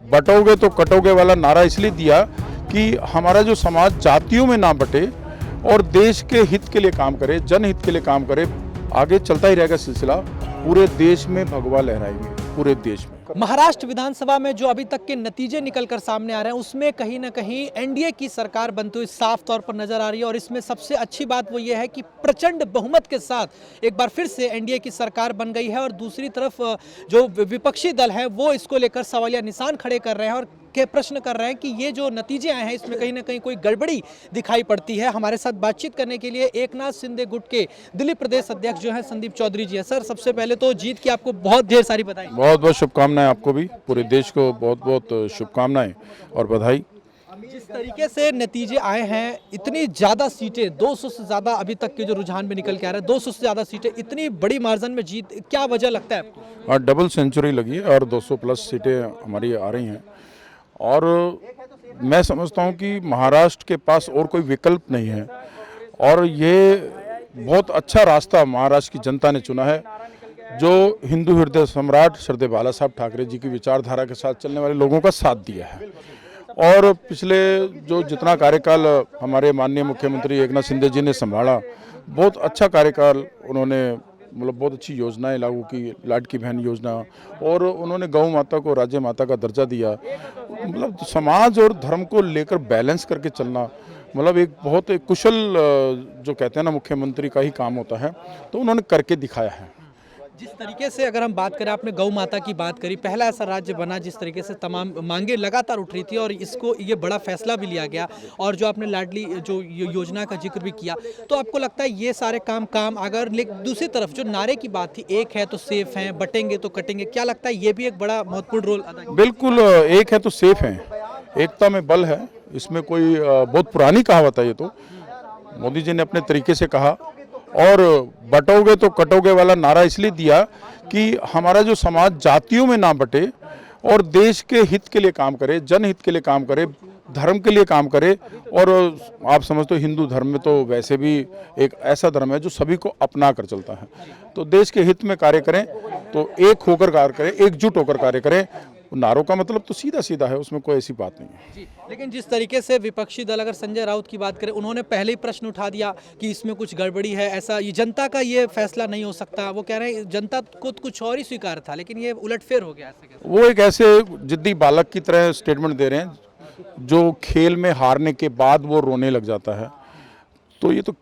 बटोगे तो कटोगे वाला नारा इसलिए दिया कि हमारा जो समाज जातियों में ना बटे और देश के हित के लिए काम करे, जनहित के लिए काम करे। आगे चलता ही रहेगा सिलसिला, पूरे देश में भगवा लहराएंगे, पूरे देश में। महाराष्ट्र विधानसभा में जो अभी तक के नतीजे निकलकर सामने आ रहे हैं उसमें कहीं ना कहीं एनडीए की सरकार बनती हुई साफ तौर पर नजर आ रही है। और इसमें सबसे अच्छी बात वो ये है कि प्रचंड बहुमत के साथ एक बार फिर से एनडीए की सरकार बन गई है। और दूसरी तरफ जो विपक्षी दल है वो इसको लेकर सवालिया निशान खड़े कर रहे हैं और के प्रश्न कर रहे हैं कि ये जो नतीजे आए हैं इसमें कहीं ना कहीं कोई गड़बड़ी दिखाई पड़ती है। हमारे साथ बातचीत करने के लिए एकनाथ शिंदे गुट के दिल्ली प्रदेश अध्यक्ष जो है संदीप चौधरी जी है। सर, सबसे पहले तो जीत की आपको बहुत ढेर सारी बधाई। बहुत बहुत शुभकामनाएं आपको भी, पूरे देश को बहुत बहुत शुभकामनाएं और बधाई। जिस तरीके से नतीजे आए हैं, इतनी ज़्यादा सीटें, 200 से ज़्यादा अभी तक के जो रुझान में निकल के आ रहा है, 200 से ज़्यादा सीटें, इतनी बड़ी मार्जिन में जीत, क्या वजह लगता है आपको? हाँ, डबल सेंचुरी लगी है और 200 प्लस सीटें हमारी आ रही हैं। और मैं समझता हूं कि महाराष्ट्र के पास और कोई विकल्प नहीं है और ये बहुत अच्छा रास्ता महाराष्ट्र की जनता ने चुना है, जो हिंदू हृदय सम्राट श्रद्धेय बाला साहब ठाकरे जी की विचारधारा के साथ चलने वाले लोगों का साथ दिया है। और पिछले जो जितना कार्यकाल हमारे माननीय मुख्यमंत्री एकनाथ शिंदे जी ने संभाला, बहुत अच्छा कार्यकाल उन्होंने, मतलब बहुत अच्छी योजनाएं लागू की, लाडकी बहन योजना, और उन्होंने गौ माता को राज्य माता का दर्जा दिया। मतलब समाज और धर्म को लेकर बैलेंस करके चलना, मतलब एक बहुत एक कुशल जो कहते हैं ना मुख्यमंत्री का ही काम होता है, तो उन्होंने करके दिखाया है। जिस तरीके से अगर हम बात करें, आपने गौ माता की बात करी, पहला ऐसा राज्य बना जिस तरीके से तमाम मांगे लगातार उठ रही थी और इसको ये बड़ा फैसला भी लिया गया। और जो आपने लाडली जो योजना का जिक्र भी किया, तो आपको लगता है ये सारे काम अगर, लेकिन दूसरी तरफ जो नारे की बात थी, एक है तो सेफ है, बटेंगे तो कटेंगे, क्या लगता है ये भी एक बड़ा महत्वपूर्ण रोल अदा किया? बिल्कुल, एक है तो सेफ है, एकता में बल है, इसमें कोई बहुत पुरानी कहावत है ये तो, मोदी जी ने अपने तरीके से कहा। और बटोगे तो कटोगे वाला नारा इसलिए दिया कि हमारा जो समाज जातियों में ना बटे और देश के हित के लिए काम करे, जनहित के लिए काम करे, धर्म के लिए काम करे। और आप समझते हो हिंदू धर्म में तो वैसे भी एक ऐसा धर्म है जो सभी को अपना कर चलता है, तो देश के हित में कार्य करें, तो एक होकर कार्य करें, एकजुट होकर कार्य करें। नारों का मतलब तो सीधा सीधा है, उसमें कोई ऐसी बात नहीं है जी। लेकिन जिस तरीके से विपक्षी दल, अगर संजय राउत की बात करें, उन्होंने पहले ही प्रश्न उठा दिया कि इसमें कुछ गड़बड़ी है, ऐसा ये जनता का ये फैसला नहीं हो सकता। वो कह रहे हैं जनता को कुछ और ही स्वीकार था, लेकिन ये उलटफेर हो गया। ऐसे वो एक ऐसे जिद्दी बालक की तरह स्टेटमेंट दे रहे हैं जो खेल में हारने के बाद वो रोने लग जाता है। तो ये तो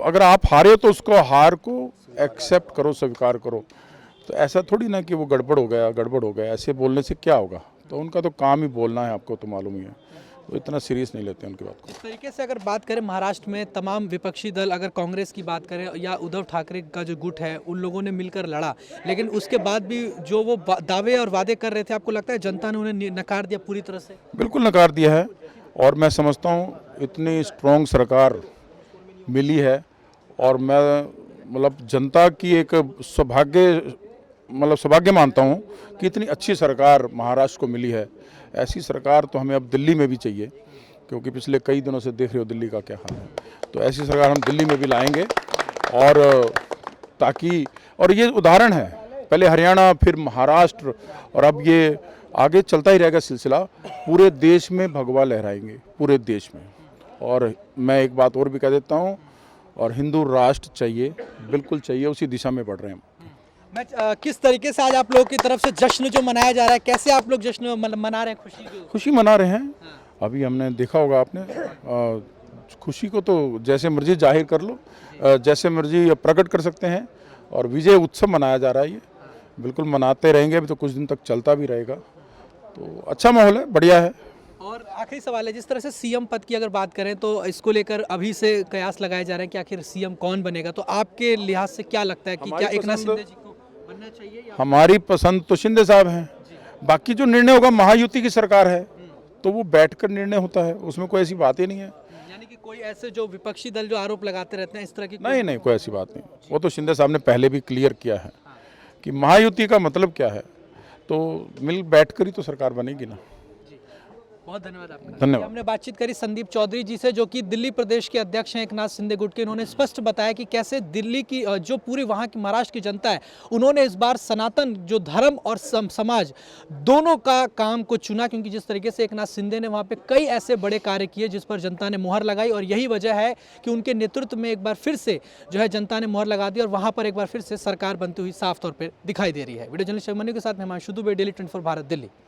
अगर आप हारे तो उसको, हार को एक्सेप्ट करो, स्वीकार करो। तो ऐसा थोड़ी ना कि वो गड़बड़ हो गया, ऐसे बोलने से क्या होगा। तो उनका तो काम ही बोलना है, आपको तो मालूम ही है, तो इतना सीरियस नहीं लेते उनकी बात को। इस तरीके से अगर बात करें महाराष्ट्र में तमाम विपक्षी दल, अगर कांग्रेस की बात करें या उद्धव ठाकरे का जो गुट है, उन लोगों ने मिलकर लड़ा, लेकिन उसके बाद भी जो वो दावे और वादे कर रहे थे, आपको लगता है जनता ने उन्हें नकार दिया पूरी तरह से? बिल्कुल नकार दिया है। और मैं समझता हूँ इतनी स्ट्रॉन्ग सरकार मिली है और मैं मतलब जनता की एक सौभाग्य मानता हूँ कि इतनी अच्छी सरकार महाराष्ट्र को मिली है। ऐसी सरकार तो हमें अब दिल्ली में भी चाहिए, क्योंकि पिछले कई दिनों से देख रहे हो दिल्ली का क्या हाल है। तो ऐसी सरकार हम दिल्ली में भी लाएंगे, और ताकि, और ये उदाहरण है, पहले हरियाणा, फिर महाराष्ट्र, और अब ये आगे चलता ही रहेगा सिलसिला, पूरे देश में भगवा लहराएंगे, पूरे देश में। और मैं एक बात और भी कह देता हूँ, और हिंदू राष्ट्र चाहिए, बिल्कुल चाहिए, उसी दिशा में बढ़ रहे हैं। मैं किस तरीके से आज आप लोगों की तरफ से जश्न जो मनाया जा रहा है, कैसे आप लोग जश्न मना रहे हैं? खुशी मना रहे हैं। अभी हमने देखा होगा आपने, खुशी को तो जैसे मर्जी जाहिर कर लो, जैसे मर्जी प्रकट कर सकते हैं, और विजय उत्सव मनाया जा रहा है। ये बिल्कुल मनाते रहेंगे, अभी तो कुछ दिन तक चलता भी रहेगा। तो अच्छा माहौल है, बढ़िया है। और आखिरी सवाल है, जिस तरह से सीएम पद की अगर बात करें तो इसको लेकर अभी से कयास लगाए जा रहे हैं कि आखिर सीएम कौन बनेगा, तो आपके लिहाज से क्या लगता है कि क्या एकनाथ शिंदे जी को बनना चाहिए? हमारी पसंद तो शिंदे साहब हैं, बाकी जो निर्णय होगा, महायुति की सरकार है तो वो बैठकर निर्णय होता है, उसमें कोई ऐसी बात ही नहीं है। यानी कि कोई ऐसे जो विपक्षी दल जो आरोप लगाते रहते हैं इस तरह की नहीं, कोई ऐसी बात नहीं। वो तो शिंदे साहब ने पहले भी क्लियर किया है कि महायुति का मतलब क्या है, तो मिल बैठकर ही तो सरकार बनेगी ना। बहुत धन्यवाद आपका। धन्यवाद। हमने बातचीत करी संदीप चौधरी जी से, जो कि दिल्ली प्रदेश के अध्यक्ष हैं एकनाथ शिंदे गुट के। इन्होंने स्पष्ट बताया कि कैसे दिल्ली की जो पूरी वहाँ की महाराष्ट्र की जनता है, उन्होंने इस बार सनातन जो धर्म और समाज दोनों का काम को चुना, क्योंकि जिस तरीके से एकनाथ शिंदे ने वहाँ पे कई ऐसे बड़े कार्य किए जिस पर जनता ने मुहर लगाई, और यही वजह है कि उनके नेतृत्व में एक बार फिर से जो है जनता ने मुहर लगा दी और वहाँ पर एक बार फिर से सरकार बनती हुई साफ तौर पर दिखाई दे रही है। वीडियो जर्नलिस्ट अभिमन्यु के साथ मैं हिमांशु दुबे, डेली 24 भारत, दिल्ली।